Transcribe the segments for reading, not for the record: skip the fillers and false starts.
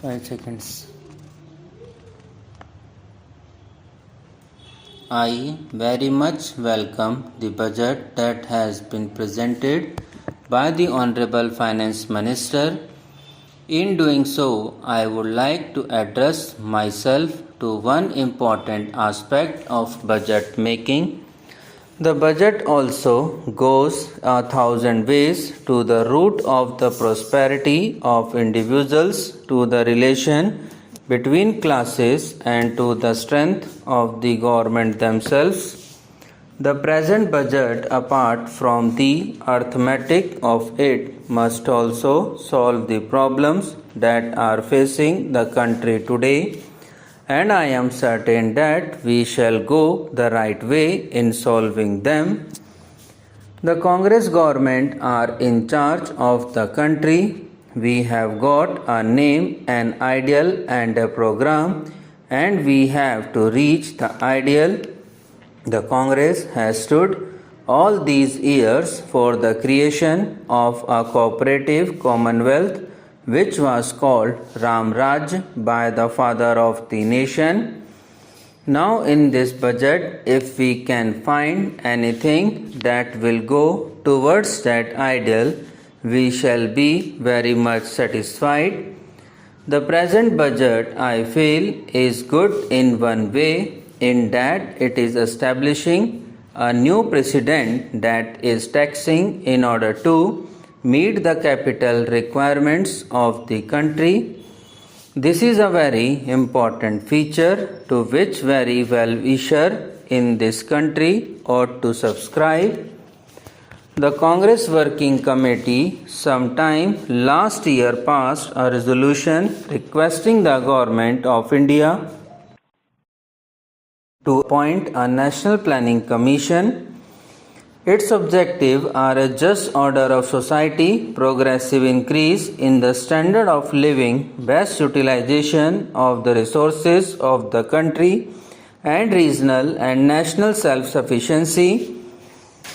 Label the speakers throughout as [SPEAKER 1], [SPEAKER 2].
[SPEAKER 1] 5 seconds. I very much welcome the budget that has been presented by the Honorable Finance Minister. In doing so, I would like to address myself to one important aspect of budget making. The budget also goes 1,000 ways to the root of the prosperity of individuals, to the relation between classes, and to the strength of the government themselves. The present budget, apart from the arithmetic of it, must also solve the problems that are facing the country today, and I am certain that we shall go the right way in solving them. The Congress government are in charge of the country. We have got a name, an ideal, and a program, and we have to reach the ideal. The Congress has stood all these years for the creation of a cooperative commonwealth, which was called Ram Raj by the father of the nation. Now in this budget, if we can find anything that will go towards that ideal, we shall be very much satisfied. The present budget, I feel, is good in one way, in that it is establishing a new precedent that is taxing in order to meet the capital requirements of the country. This is a very important feature to which very well-wisher in this country ought to subscribe. The Congress Working Committee sometime last year passed a resolution requesting the Government of India to appoint a National Planning Commission. Its objectives are a just order of society, progressive increase in the standard of living, best utilization of the resources of the country, and regional and national self-sufficiency.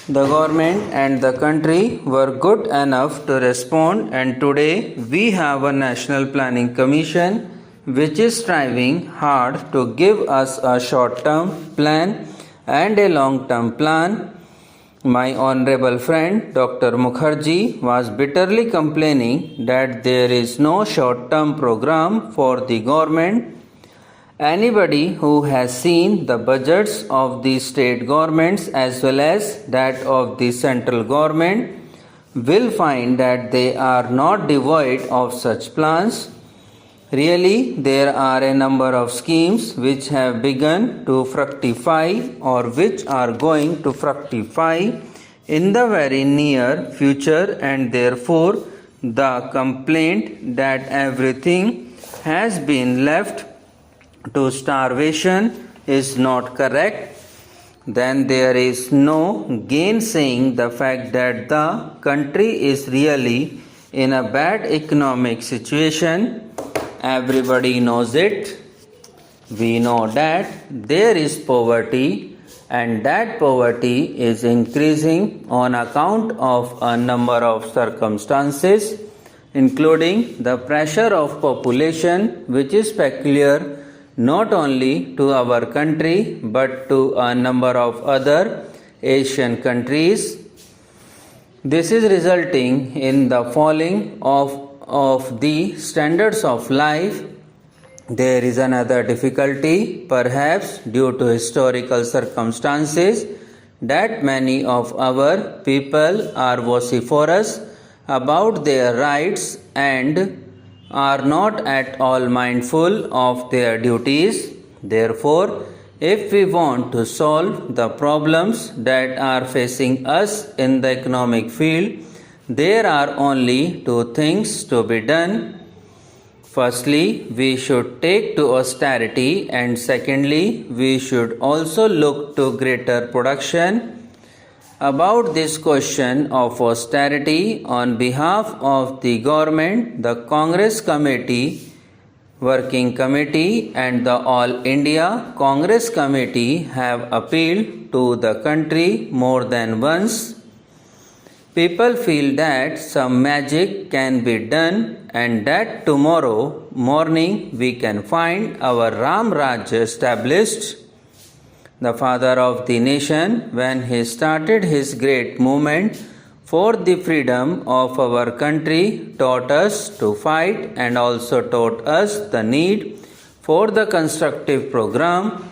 [SPEAKER 1] The government and the country were good enough to respond, and today we have a National Planning Commission which is striving hard to give us a short-term plan and a long-term plan. My honorable friend Dr. Mukherjee was bitterly complaining that there is no short-term program for the government. Anybody who has seen the budgets of the state governments as well as that of the central government will find that they are not devoid of such plans. Really, there are a number of schemes which have begun to fructify or which are going to fructify in the very near future, and therefore the complaint that everything has been left to starvation is not correct. Then there is no gainsaying the fact that the country is really in a bad economic situation. Everybody knows it. We know that there is poverty, and that poverty is increasing on account of a number of circumstances, including the pressure of population, which is peculiar not only to our country but to a number of other Asian countries. This is resulting in the falling of the standards of life. There is another difficulty, perhaps due to historical circumstances, that many of our people are vociferous about their rights and are not at all mindful of their duties. Therefore, if we want to solve the problems that are facing us in the economic field, there are only two things to be done. Firstly, we should take to austerity, and secondly, we should also look to greater production. About this question of austerity, on behalf of the government, the Congress Committee, Working Committee and the All India Congress Committee have appealed to the country more than once. People feel that some magic can be done and that tomorrow morning we can find our Ram Rajya established. The father of the nation, when he started his great movement for the freedom of our country, taught us to fight and also taught us the need for the constructive program.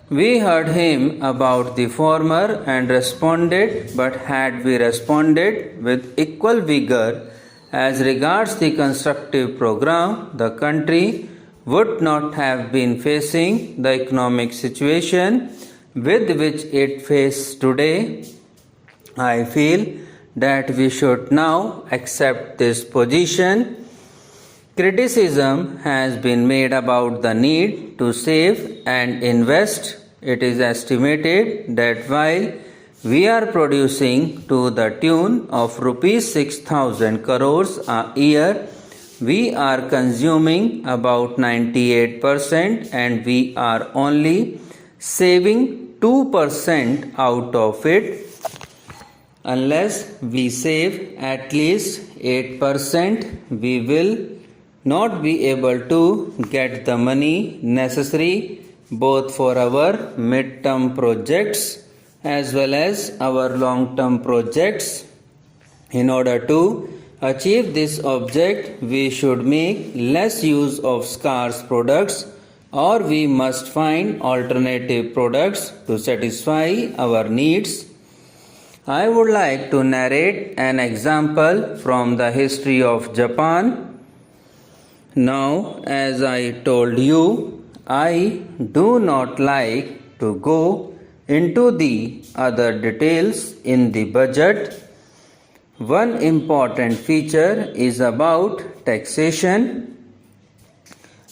[SPEAKER 1] We heard him about the former and responded, but had we responded with equal vigor as regards the constructive program, the country would not have been facing the economic situation with which it faces today. I feel that we should now accept this position. Criticism has been made about the need to save and invest. It is estimated that while we are producing to the tune of rupees 6,000 crores a year, we are consuming about 98% and we are only saving 2% out of it. Unless we save at least 8%, we will not be able to get the money necessary both for our mid-term projects as well as our long-term projects. In order to achieve this object, we should make less use of scarce products, or we must find alternative products to satisfy our needs. I would like to narrate an example from the history of Japan. Now, as I told you, I do not like to go into the other details in the budget. One important feature is about taxation.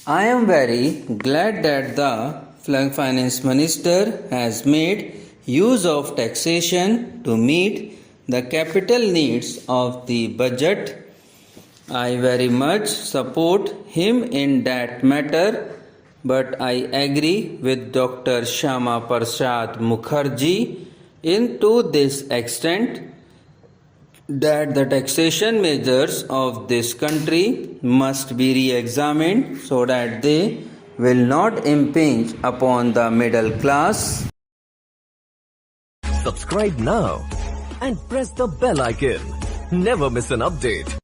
[SPEAKER 1] I am very glad that the Finance Minister has made use of taxation to meet the capital needs of the budget. I very much support him in that matter, but I agree with Dr. Shyama Prasad Mukherjee to this extent that the taxation measures of this country must be re-examined so that they will not impinge upon the middle class.
[SPEAKER 2] Subscribe now and press the bell icon. Never miss an update.